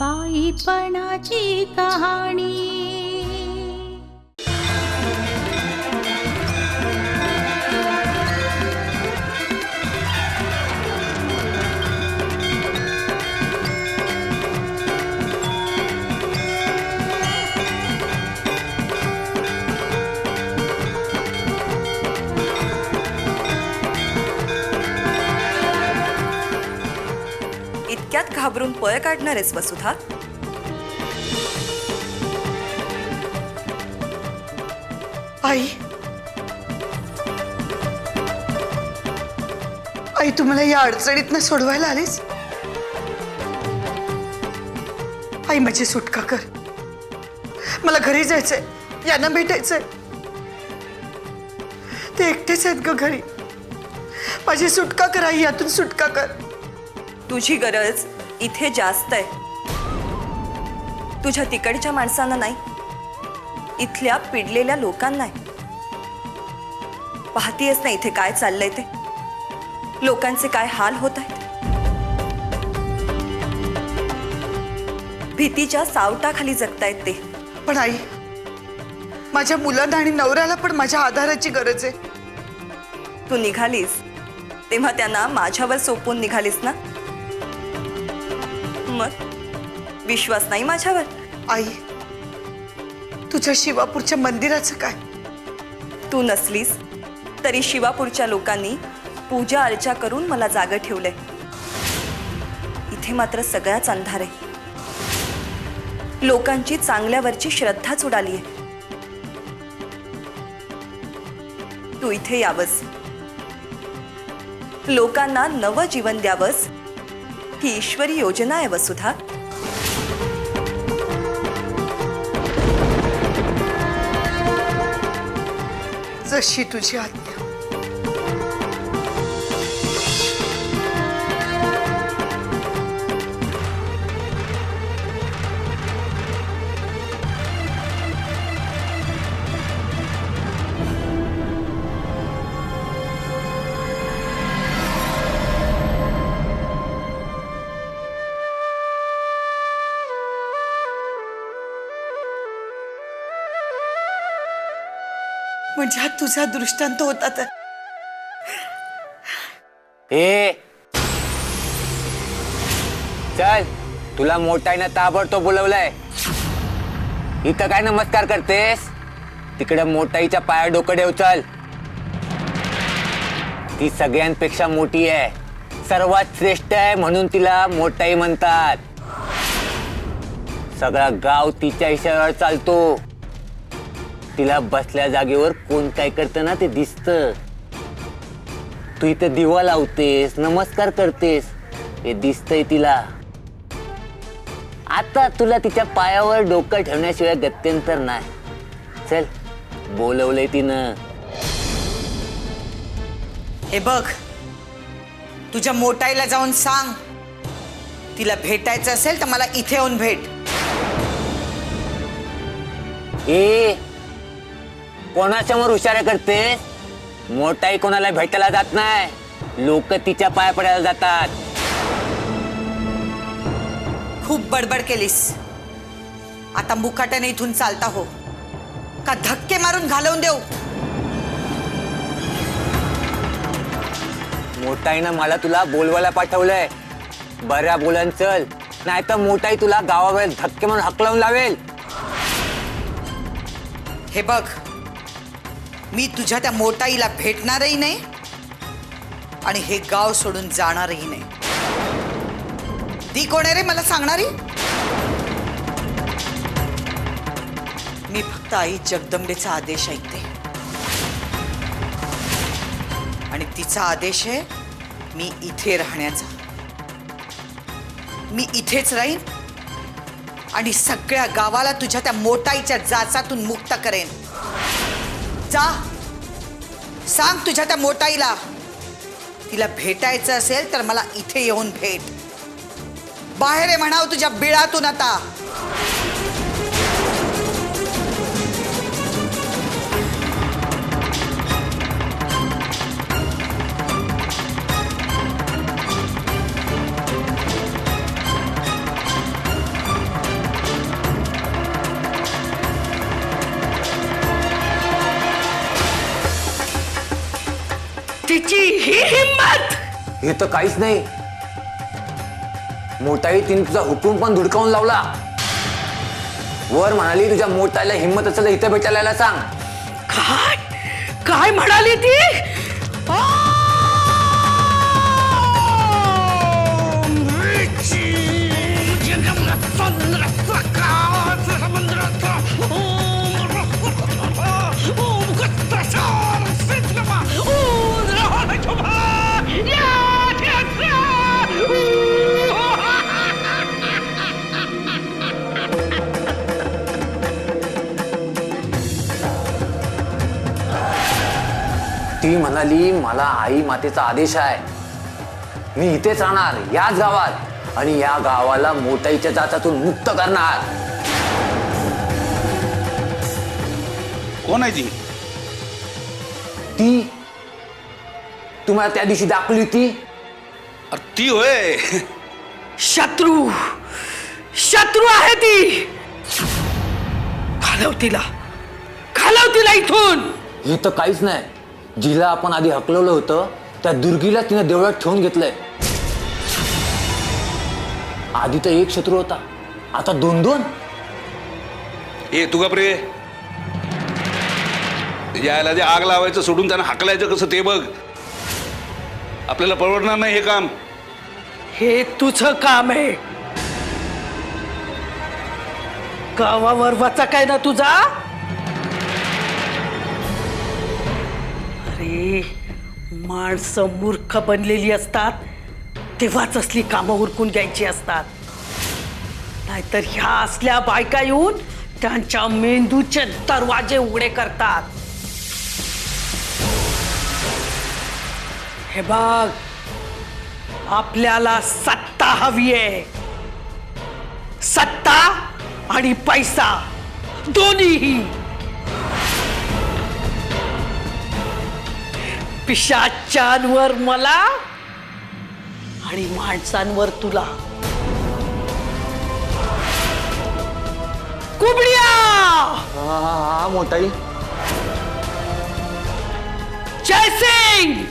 बाईपणाची कहाणी। इतक्यात घाबरून पळ काढणार आहेस वसुधा? आई, आई तू मला या अडचणीतनं सोडवायला आलीस? आई माझी सुटका कर, मला घरी जायचंय, यांना भेटायचंय। ते एकटेच आहेत ग घरी, माझी सुटका कर आई, यातून सुटका कर। तुझी गरज इथे जास्त आहे, तुझ्या तिकडच्या माणसांना नाही, इथल्या पिडलेल्या लोकांना आहे। पाहतीयस ना इथे काय चाललंय ते, लोकांचे काय हाल होत आहेत। भीतीच्या सावटाखाली जगतायत ते। पण आई, माझ्या मुलांना आणि नवऱ्याला पण माझ्या आधाराची गरज आहे। तू निघालीस तेव्हा त्यांना माझ्यावर सोपवून निघालीस ना, मग विश्वास नाही माझ्यावर? आई, तुझ्या शिवापूरच्या मंदिराचं काय? तू नसलीस तरी शिवापूरच्या लोकांनी पूजा अर्चा करून मला जागं ठेवलंय। इथे मात्र सगळ्याच अंधार आहे, लोकांची चांगल्यावरची श्रद्धाच उडाली आहे। तू इथे यावंस, लोकांना नवं जीवन द्यावंस, ही ईश्वरी योजना आहे वसुधा। जशी तुझी आज्ञा। म्हणजे हा तुझा दृष्टांत होता तर? चल, तुला मोठाईनं ताबडतोब बोलवलंय, इथं काय नमस्कार करतेस? तिकडे मोठाईच्या पाया डोकं ठेव। चल, ती सगळ्यांपेक्षा मोठी आहे, सर्वात श्रेष्ठ आहे, म्हणून तिला मोठाई म्हणतात। सगळा गाव तिच्या इशाऱ्यावर चालतो। तिला बसल्या जागेवर कोण काय करतं ना ते दिसतं। तू इथे दिवा लावतेस, नमस्कार करतेस, हे दिसतंय तिला। आता तुला तिच्या पायावर डोकं ठेवण्याशिवाय गत्यंतर नाही। चल, बोलवलंय तिनं। हे बघ, तुझ्या मोठाईला जाऊन सांग, तिला भेटायचं असेल तर मला इथे येऊन भेट। कोणासमोर इशारा करतेस? मोठाई कोणाला भेटायला जात नाही, लोक तिच्या पाया पडायला जातात। खूप बडबड केलीस, आता मुकाट्याने इथून चालता हो का धक्के मारून घालवून देऊ? मोठाईनं मला तुला बोलवायला पाठवलंय, बऱ्या बोलन चल, नाही तर मोठाई तुला गावावर धक्के मारून हकलवून लावेल। हे बघ, मी तुझ्या त्या मोठाईला भेटणारही नाही आणि हे गाव सोडून जाणारही नाही। ती कोण आहे रे मला सांगणारी? मी फक्त आई जगदंबेचा आदेश ऐकते आणि तिचा आदेश आहे मी इथे राहण्याचा। मी इथेच राहीन आणि सगळ्या गावाला तुझ्या त्या मोठाईच्या जाचातून मुक्त करेन। जा, सांग तुझ्या त्या मोठाईला, तिला भेटायचं असेल तर मला इथे येऊन भेट। बाहेर आहे म्हणाव तुझ्या बिळातून आता। तिची ही हिम्मत! हे तर काहीच नाही. मोठाई तिने तुझा हुकूम पण धुडकावून लावला. वर म्हणाली तुझ्या मोठाईला हिंमत असेल इथे भेटायला यायला सांग. काय काय म्हणाली ती? ती म्हणाली मला आई मातेचा आदेश आहे. मी इथेच राहणार याच गावात आणि या गावाला मोठाईच्या जाचातून मुक्त करणार. कोण आहे ती? ती तुम्हाला त्या दिवशी दाखवली होती. अरे ती होय. शत्रू शत्रू आहे ती. घालव तिला इथून. हे तर काहीच नाही. जिला आपण आधी हकलवलं होतं त्या दुर्गीला तिने देवळात ठेवून घेतलंय. आधी तर एक शत्रू होता, आता 2-2. ए तू गप्रे. यायला जे आग लावायचं सोडून त्यांना हाकलायचं कसं ते बघ. आपल्याला परवडणार नाही हे काम. हे तुझं काम आहे. गावावर वाचा काय ना तुझा. अरे माणसं मूर्ख बनलेली असतात तेव्हाच असली कामं उरकून घ्यायची असतात. नाहीतर ह्या असल्या बायका येऊन त्यांच्या मेंदूचे दरवाजे उघडे करतात. हे बघ, आपल्याला सत्ता हवी आहे. सत्ता आणि पैसा दोन्हीही. पिशाच्यांवर मला आणि माणसांवर तुला. कुबड्या हा मोठाई. जयसिंग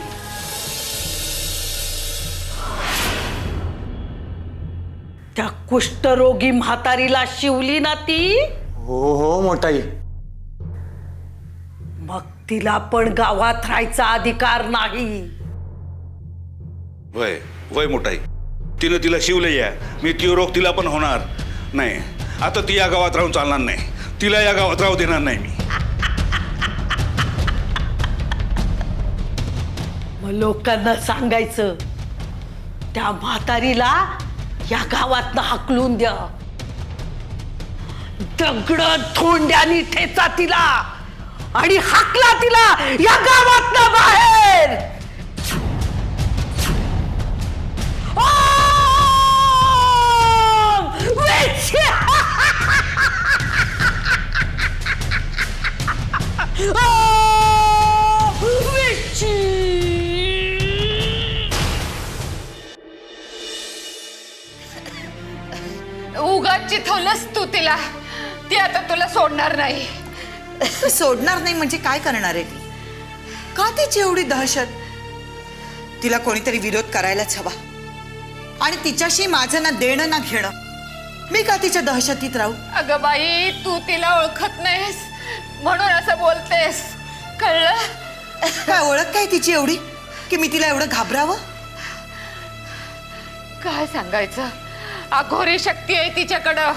त्या कुष्ठरोगी म्हातारीला शिवली ना ती. हो मोठाई. मग तिला पण गावात राहायचा अधिकार नाही. वय वय मोठाई. तिनं तिला शिवलंय या. मी ती रोग तिला पण होणार नाही. आता ती या गावात राहून चालणार नाही. तिला या गावात राहू देणार नाही मी. मग लोकांना सांगायचं त्या म्हातारीला या गावात हाकलून द्या. दगड धोंड्यानी ठेचा तिला आणि हाकला तिला या गावात बाहेर. उगाच चिथवलंस तू तिला. ती आता तुला सोडणार नाही. सोडणार नाही म्हणजे काय करणार आहे ती? का तिची एवढी दहशत? तिला कोणीतरी विरोध करायलाच हवा. आणि तिच्याशी माझं ना देणं ना घेणं. मी का तिच्या दहशतीत राहू? अगं बाई, तू तिला ओळखत नाहीस म्हणून असं बोलतेस, कळलं? काय ओळख काय तिची एवढी की मी तिला एवढं घाबरावं? काय सांगायचं. अघोरी शक्ती आहे तिच्याकडं.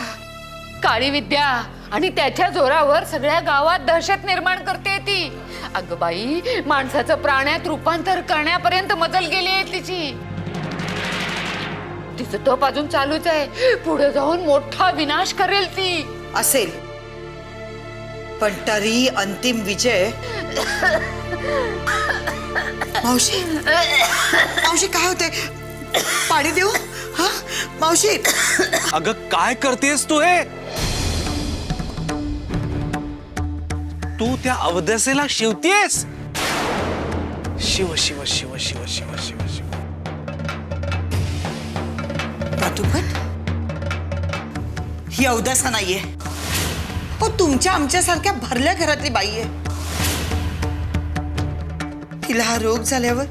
काळी विद्या आणि त्याच्या जोरावर सगळ्या गावात दहशत निर्माण करते ती. अगं बाई, माणसाचं प्राण्यात रूपांतर करण्यापर्यंत मजल गेली आहे तिची. तिचं तप अजून चालूच आहे. पुढे जाऊन मोठा विनाश करेल ती. असेल, पण तरी अंतिम विजय. मावशी मावशी काय होते? पाणी देऊ? हा मावशी. अगं काय करतेस तू? हे तू त्या अवदसेला शिवतेस? शिव शिव शिव शिव शिव शिव शिव. दादूभट, ही अवदसा नाहीये. हो, तुमच्या आमच्यासारख्या भरल्या घरातली बाई आहे. तिला हा रोग झाल्यावर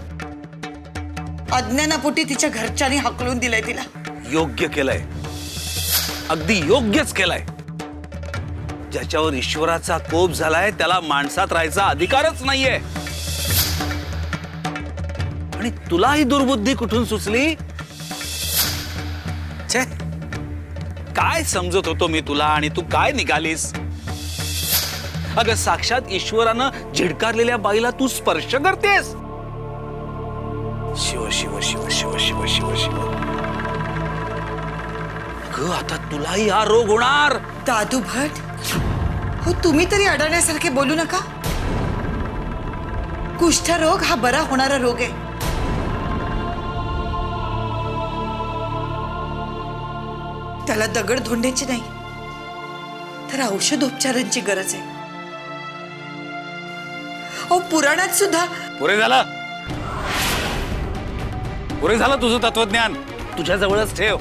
अज्ञानापोटी तिच्या घरच्यांनी हाकलून दिलंय तिला. योग्य केलंय, अगदी योग्यच केलंय. ज्याच्यावर ईश्वराचा कोप झालाय त्याला माणसात राहायचा अधिकारच नाहीये. आणि तुला ही दुर्बुद्धी कुठून सुचली? छे, काय समजत होतो मी तुला आणि तू काय निघालीस? अगं साक्षात ईश्वरानं झिडकारलेल्या बाईला तू स्पर्श करतेस. शिव शिव शिव शिव शिव शिव शिव. ग आता तुलाही हा रोग होणार. दादू भट, हो तुम्ही तरी अडवण्यासारखे बोलू नका. कुष्ठरोग हा बरा होणारा रोग आहे. त्याला दगड धोंड्याची नाही तर औषधोपचारांची गरज आहे. अहो पुराणात सुद्धा. पुरे झालं तुझं तत्वज्ञान. तुझ्या जवळच ठेव,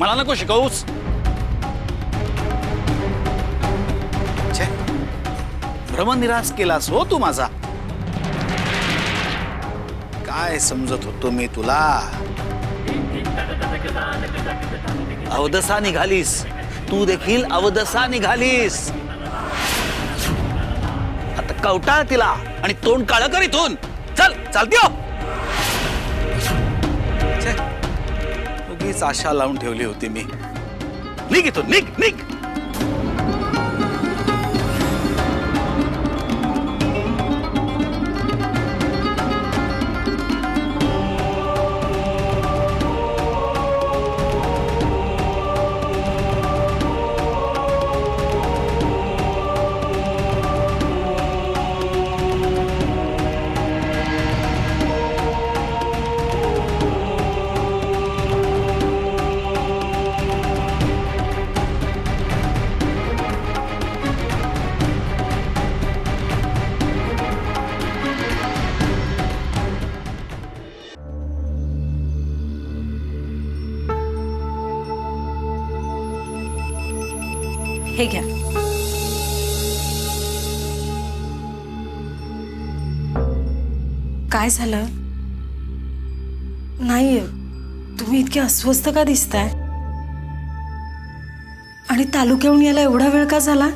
मला नको शिकवूस. छे, भ्रमनिरास केलास हो तू माझा. काय समजत होतो मी तुला? अवदसा निघालीस, तू देखील अवदसा निघालीस. आता कवटाळ तिला आणि तोंड काळं कर इथून. चल, चालती हो. छे, उगीच आशा लावून ठेवली होती मी. निघ इथून, निघ निघ. हे घ्या. काय झालं? नाही, तुम्ही इतके अस्वस्थ का दिसताय? आणि तालुक्याहून याला एवढा वेळ का झाला?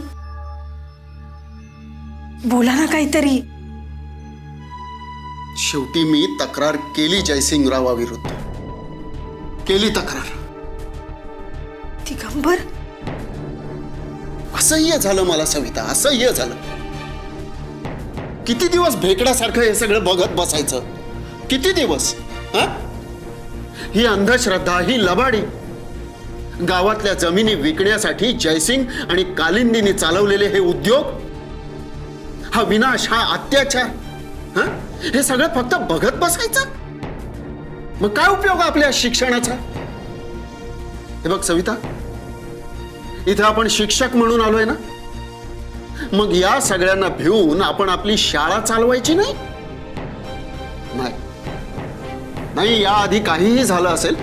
बोला ना काहीतरी. शेवटी मी तक्रार केली जयसिंगरावाविरुद्ध. केली तक्रार. दिगंबर, असह्य झालं मला सविता, असह्य झालं. किती दिवस भेकड्यासारखं हे सगळं बघत बसायचं? किती दिवस? ही अंधश्रद्धा, ही लबाडी, गावातल्या जमिनी विकण्यासाठी जयसिंग आणि कालिंदीने चालवलेले हे उद्योग, हा विनाश, हा अत्याचार, हे सगळं फक्त बघत बसायचं? मग काय उपयोग आपल्या शिक्षणाचा? हे बघ सविता, इथे आपण शिक्षक म्हणून आलोय ना, मग या सगळ्यांना भिवून आपण आपली शाळा चालवायची नाही? नाही, याआधी काहीही झालं असेल,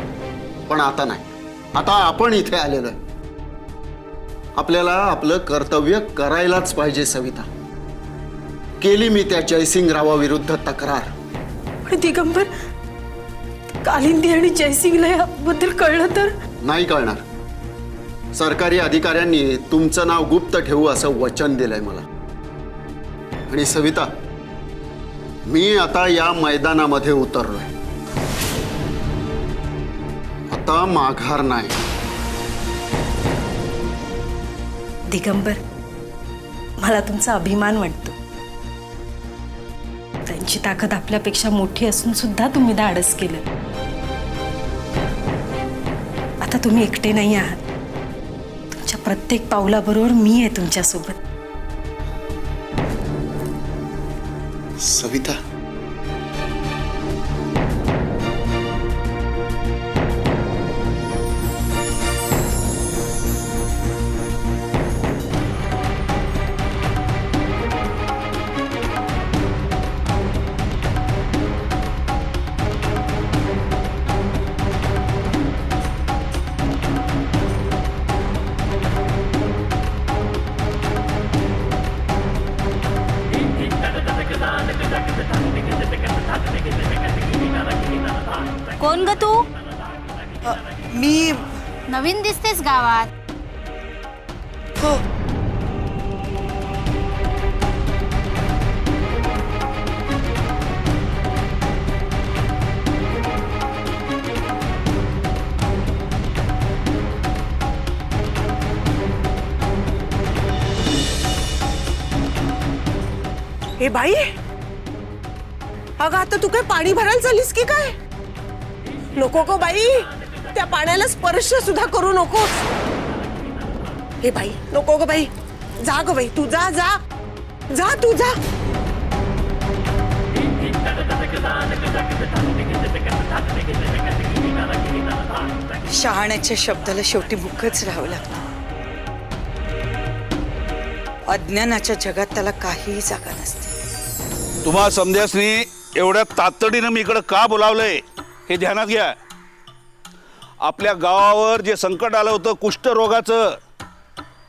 पण आता नाही. आता आपण इथे आलेलो आहे. आपल्याला आपलं कर्तव्य करायलाच पाहिजे सविता. केली मी त्या जयसिंगरावाविरुद्ध तक्रार. पण दिगंबर, कालिंदी आणि जयसिंगला याबद्दल कळलं तर? नाही कळणार. सरकारी अधिकाऱ्यांनी तुमचं नाव गुप्त ठेवू असं वचन दिलंय मला. आणि सविता, मी आता या मैदानामध्ये उतरलोय. आता माघार नाही. दिगंबर, मला तुमचा अभिमान वाटतो. त्यांची ताकद आपल्यापेक्षा मोठी असून सुद्धा तुम्ही धाडस केलं. आता तुम्ही एकटे नाही आहात. तुमच्या प्रत्येक पावलाबरोबर मी आहे तुमच्यासोबत. सविता, कोण ग तू? मी नवीन दिसतेस गावात. हो हे बाई, अगं आता तू काय पाणी भरायला चाललीस की काय? नको गो बाई, त्या पाण्याला स्पर्श सुद्धा करू नको. हे बाई नको गो बाई, जा गो बाई, तू जा जा जा, तू जा. शहाण्याच्या शब्दाला शेवटी मुखच राहावं लागतं. अज्ञानाच्या जगात त्याला काहीही जागा नसते. तुम्हा समध्यासनी एवढ्या तातडीनं मी इकडं का बोलावलंय हे ध्यानात घ्या. आपल्या गावावर जे संकट आलं होतं कुष्ठरोगाचं,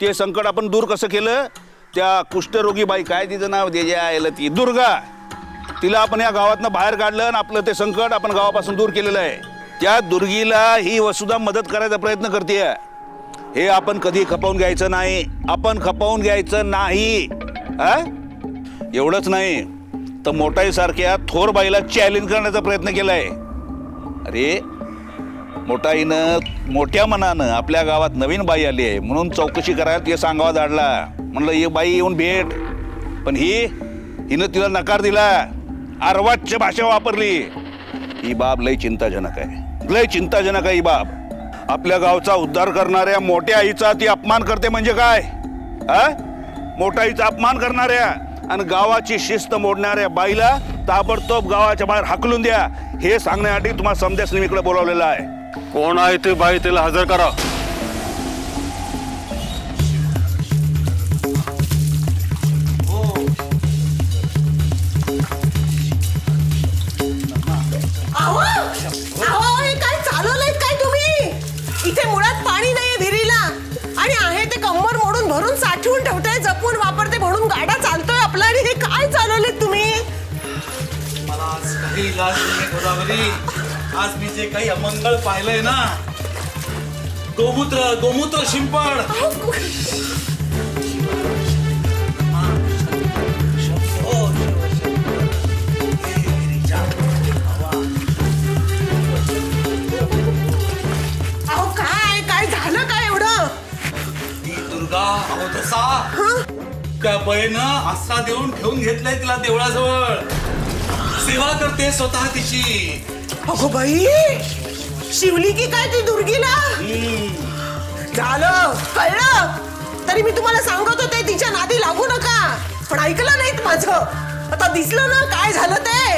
ते संकट आपण दूर कसं केलं? त्या कुष्ठरोगी बाई, काय तिचं नाव द्यायला, ती दुर्गा, तिला आपण या गावातनं बाहेर काढलं आणि आपलं ते संकट आपण गावापासून दूर केलेलं आहे. त्या दुर्गीला ही वसुधा मदत करायचा प्रयत्न करते. हे आपण कधी खपवून घ्यायचं नाही, आपण खपवून घ्यायचं नाही. एवढंच नाही तर मोठाईसारख्या थोर बाईला चॅलेंज करण्याचा प्रयत्न केलाय. अरे मोठाईनं मोठ्या मनानं आपल्या गावात नवीन बाई आली आहे म्हणून चौकशी करायला ते सांगावा धाडला. म्हणलं ये बाई येऊन भेट, पण हिनं तिला नकार दिला, अर्वाच्य भाषा वापरली. ही बाब लय चिंताजनक आहे, लय चिंताजनक आहे ही बाब. आपल्या गावचा उद्धार करणाऱ्या मोठ्या आईचा ती अपमान करते म्हणजे काय? मोठ्या अपमान करणाऱ्या आणि गावाची शिस्त मोडणाऱ्या बाईला ताबडतोब गावाच्या बाहेर हाकलून द्या, हे सांगण्यासाठी तुम्हाला समध्यासनी मी इकडे बोलावलेलं आहे. कोण आहे ते बाई, त्याला हजर करा. हे काय चालवलंय काय तुम्ही? इथे मुळात पाणी नाहीये विहिरीला, आणि आहे ते कंबर मोडून भरून साठवून ठेवताय, जपून वापरते म्हणून गाडा चालतोय आपला, आणि हे काय चालवलेत तुम्ही? मला आज काही इलाज नाही गोदावरी. आज मी जे काही अमंगळ पाहिलंय ना, गोमूत्र शिंपड. अहो काय काय झालं काय एवढं? दुर्गा अहो तसा त्या बाईनं आस्था देऊन ठेवून घेतलाय तिला देवळाजवळ, सेवा करते स्वतः तिची. अगो बाई, शिवली की काय ती दुर्गीला? झालं कळलं, तरी मी तुम्हाला सांगत होते तिच्या नादी लागू नका, पण ऐकलं नाहीत माझं. आता दिसलं ना काय झालं ते.